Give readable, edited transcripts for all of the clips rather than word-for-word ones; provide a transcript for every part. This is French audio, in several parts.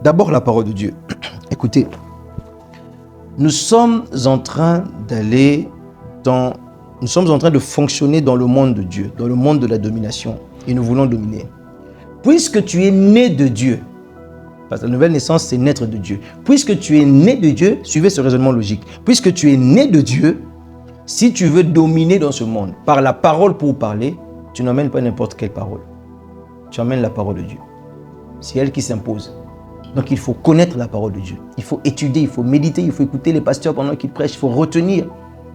D'abord, la parole de Dieu. Écoutez, nous sommes en train de fonctionner dans le monde de Dieu, dans le monde de la domination, et nous voulons dominer. Puisque tu es né de Dieu, parce que la nouvelle naissance, c'est naître de Dieu. Puisque tu es né de Dieu, suivez ce raisonnement logique. Puisque tu es né de Dieu, si tu veux dominer dans ce monde, par la parole pour parler, tu n'emmènes pas n'importe quelle parole. Tu emmènes la parole de Dieu. C'est elle qui s'impose. Donc il faut connaître la parole de Dieu. Il faut étudier, il faut méditer, il faut écouter les pasteurs pendant qu'ils prêchent. Il faut retenir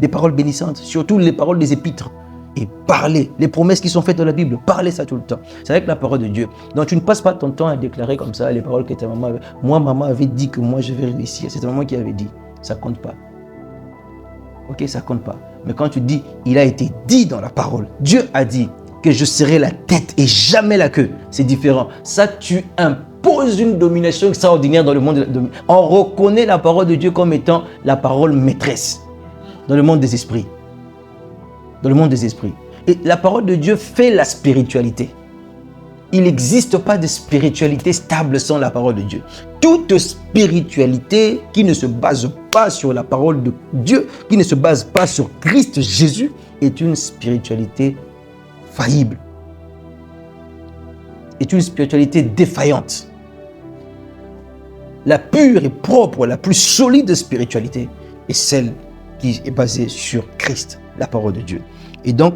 des paroles bénissantes, surtout les paroles des épîtres. Et parler, les promesses qui sont faites dans la Bible, parler ça tout le temps. C'est avec la parole de Dieu. Donc tu ne passes pas ton temps à déclarer comme ça les paroles que ta maman avait. Moi, maman avait dit que moi je vais réussir. C'est ta maman qui avait dit. Ça compte pas. Ok, ça compte pas. Mais quand tu dis, il a été dit dans la parole. Dieu a dit que je serai la tête et jamais la queue. C'est différent. Ça, tu imposes une domination extraordinaire dans le monde. On reconnaît la parole de Dieu comme étant la parole maîtresse dans le monde des esprits. Dans le monde des esprits. Et la parole de Dieu fait la spiritualité. Il n'existe pas de spiritualité stable sans la parole de Dieu. Toute spiritualité qui ne se base pas sur la parole de Dieu, qui ne se base pas sur Christ Jésus, est une spiritualité faillible. Est une spiritualité défaillante. La pure et propre, la plus solide spiritualité est celle qui est basée sur Christ, la parole de Dieu. Et donc,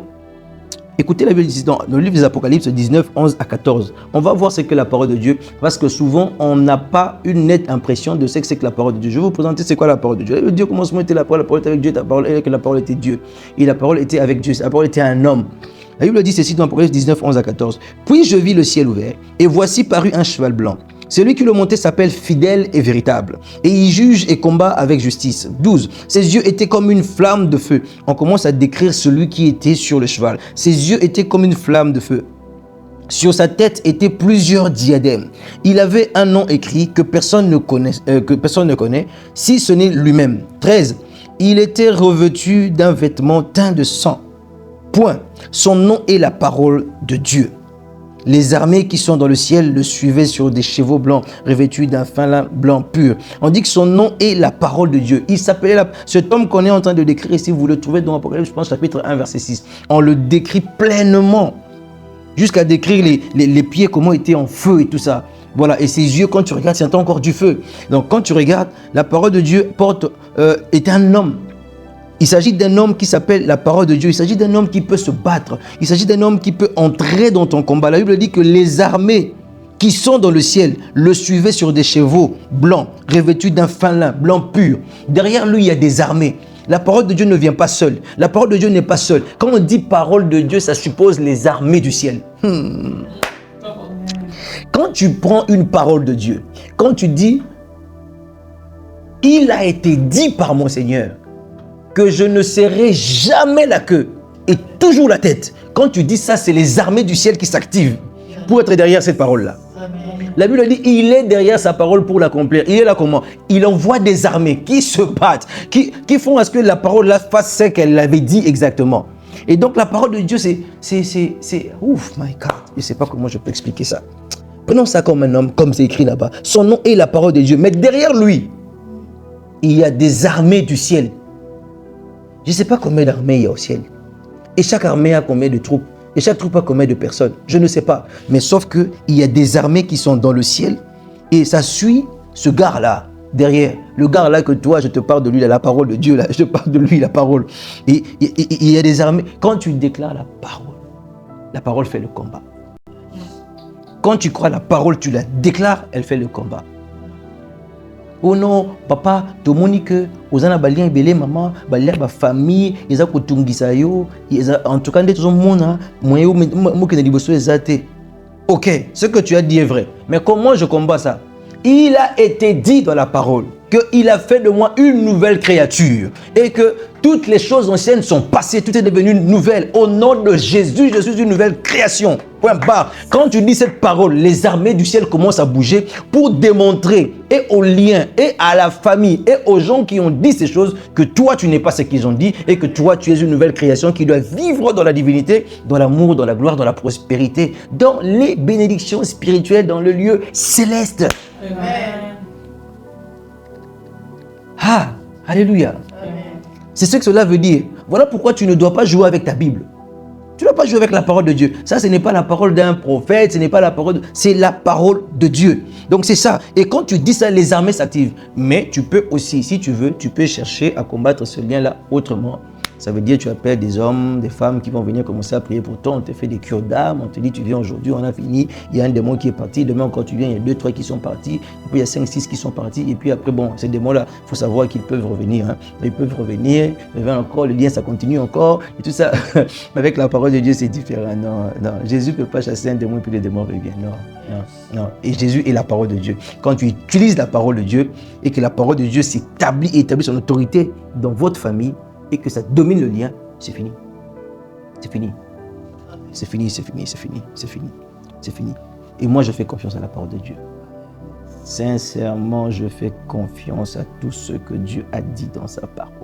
écoutez la Bible dans le livre des Apocalypse 19, 11 à 14. On va voir ce que la parole de Dieu, parce que souvent, on n'a pas une nette impression de ce que c'est que la parole de Dieu. Je vais vous présenter c'est quoi la parole de Dieu. Le Dieu, commencement était la parole était avec Dieu, la parole était Dieu. Et la parole était avec Dieu, la parole était un homme. La Bible dit ceci dans Apocalypse 19, 11 à 14. Puis je vis le ciel ouvert, et voici parut un cheval blanc. Celui qui le montait s'appelle fidèle et véritable, et il juge et combat avec justice. 12. Ses yeux étaient comme une flamme de feu. On commence à décrire celui qui était sur le cheval. Ses yeux étaient comme une flamme de feu. Sur sa tête étaient plusieurs diadèmes. Il avait un nom écrit que personne ne connaît, si ce n'est lui-même. 13. Il était revêtu d'un vêtement teint de sang. Point. Son nom est la parole de Dieu. Les armées qui sont dans le ciel le suivaient sur des chevaux blancs, revêtus d'un fin lin blanc pur. On dit que son nom est la parole de Dieu. Il s'appelait cet homme qu'on est en train de décrire ici, vous le trouvez dans Apocalypse, je pense, chapitre 1, verset 6. On le décrit pleinement, jusqu'à décrire les pieds, comment étaient en feu et tout ça. Voilà, et ses yeux, quand tu regardes, c'est encore du feu. Donc quand tu regardes, la parole de Dieu est un homme. Il s'agit d'un homme qui s'appelle la parole de Dieu. Il s'agit d'un homme qui peut se battre. Il s'agit d'un homme qui peut entrer dans ton combat. La Bible dit que les armées qui sont dans le ciel le suivaient sur des chevaux blancs, revêtus d'un fin lin blanc pur. Derrière lui, il y a des armées. La parole de Dieu ne vient pas seule. La parole de Dieu n'est pas seule. Quand on dit parole de Dieu, ça suppose les armées du ciel. Quand tu prends une parole de Dieu, quand tu dis « Il a été dit par mon Seigneur », que je ne serai jamais la queue et toujours la tête. Quand tu dis ça, c'est les armées du ciel qui s'activent pour être derrière cette parole-là. La Bible dit, il est derrière sa parole pour l'accomplir. Il est là comment? Il envoie des armées qui se battent, qui font à ce que la parole-là fasse ce qu'elle avait dit exactement. Et donc la parole de Dieu, c'est ouf, my God. Je ne sais pas comment je peux expliquer ça. Prenons ça comme un homme, comme c'est écrit là-bas. Son nom est la parole de Dieu. Mais derrière lui, il y a des armées du ciel. Je ne sais pas combien d'armées il y a au ciel. Et chaque armée a combien de troupes. Et chaque troupe a combien de personnes. Je ne sais pas. Mais sauf qu'il y a des armées qui sont dans le ciel. Et ça suit ce gars-là, derrière. Le gars-là que toi, je te parle de lui, la parole de Dieu, là, je te parle de lui, la parole. Et il y a des armées. Quand tu déclares la parole fait le combat. Quand tu crois la parole, tu la déclares, elle fait le combat. Oh non, papa, tu montres que aux balien belé maman, balien ba famille, ils ont kutungisa yo, en tout cas tout le monde, moi qui ne liboso ezate. Ok, ce que tu as dit est vrai, mais comment je combats ça? Il a été dit dans la parole qu'il a fait de moi une nouvelle créature et que toutes les choses anciennes sont passées, tout est devenu nouvelle. Au nom de Jésus, je suis une nouvelle création. point barre. Quand tu dis cette parole, les armées du ciel commencent à bouger pour démontrer et aux liens et à la famille et aux gens qui ont dit ces choses que toi, tu n'es pas ce qu'ils ont dit et que toi, tu es une nouvelle création qui doit vivre dans la divinité, dans l'amour, dans la gloire, dans la prospérité, dans les bénédictions spirituelles, dans le lieu céleste. Amen. Ah, alléluia. C'est ce que cela veut dire. Voilà pourquoi tu ne dois pas jouer avec ta Bible. Tu ne dois pas jouer avec la parole de Dieu. Ça, ce n'est pas la parole d'un prophète, ce n'est pas la parole, c'est la parole de Dieu. Donc c'est ça. Et quand tu dis ça, les armées s'activent. Mais tu peux aussi, si tu veux, tu peux chercher à combattre ce lien-là autrement. Ça veut dire que tu appelles des hommes, des femmes qui vont venir commencer à prier pour toi. On te fait des cures d'âme. On te dit, tu viens aujourd'hui, on a fini. Il y a un démon qui est parti. Demain encore, tu viens, il y a 2, 3 qui sont partis. Et puis, il y a 5, 6 qui sont partis. Et puis après, bon, ces démons-là, il faut savoir qu'ils peuvent revenir. Hein. Ils peuvent revenir. Encore, le lien, ça continue encore. Et tout ça. Mais avec la parole de Dieu, c'est différent. Non, non. Jésus ne peut pas chasser un démon et puis le démon revient. Non, non, non. Et Jésus est la parole de Dieu. Quand tu utilises la parole de Dieu et que la parole de Dieu s'établit et établit son autorité dans votre famille, et que ça domine le lien, c'est fini. C'est fini. C'est fini, c'est fini, c'est fini, c'est fini. C'est fini. Et moi, je fais confiance à la parole de Dieu. Sincèrement, je fais confiance à tout ce que Dieu a dit dans sa parole.